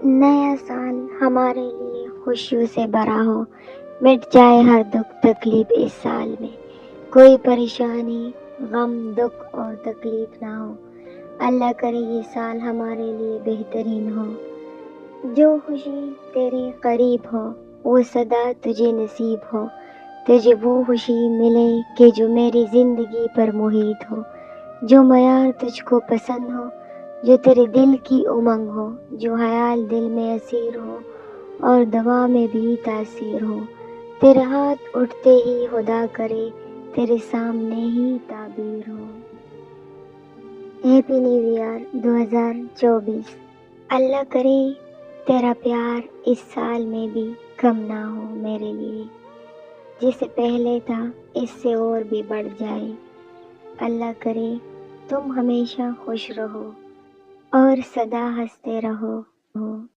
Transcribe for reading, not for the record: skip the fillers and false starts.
نیا سال ہمارے لیے خوشیوں سے بھرا ہو، مٹ جائے ہر دکھ تکلیف اس سال میں، کوئی پریشانی، غم، دکھ اور تکلیف نہ ہو۔ اللہ کرے یہ سال ہمارے لیے بہترین ہو۔ جو خوشی تیرے قریب ہو وہ سدا تجھے نصیب ہو، تجھے وہ خوشی ملے کہ جو میری زندگی پر محیط ہو، جو معیار تجھ کو پسند ہو، جو تیرے دل کی امنگ ہو، جو خیال دل میں اسیر ہو اور دوا میں بھی تاثیر ہو، تیرے ہاتھ اٹھتے ہی خدا کرے تیرے سامنے ہی تعبیر ہو۔ Happy new year 2024۔ اللہ کرے تیرا پیار اس سال میں بھی کم نہ ہو میرے لیے، جس سے پہلے تھا اس سے اور بھی بڑھ جائے۔ اللہ کرے تم ہمیشہ خوش رہو اور سدا ہنستے رہو۔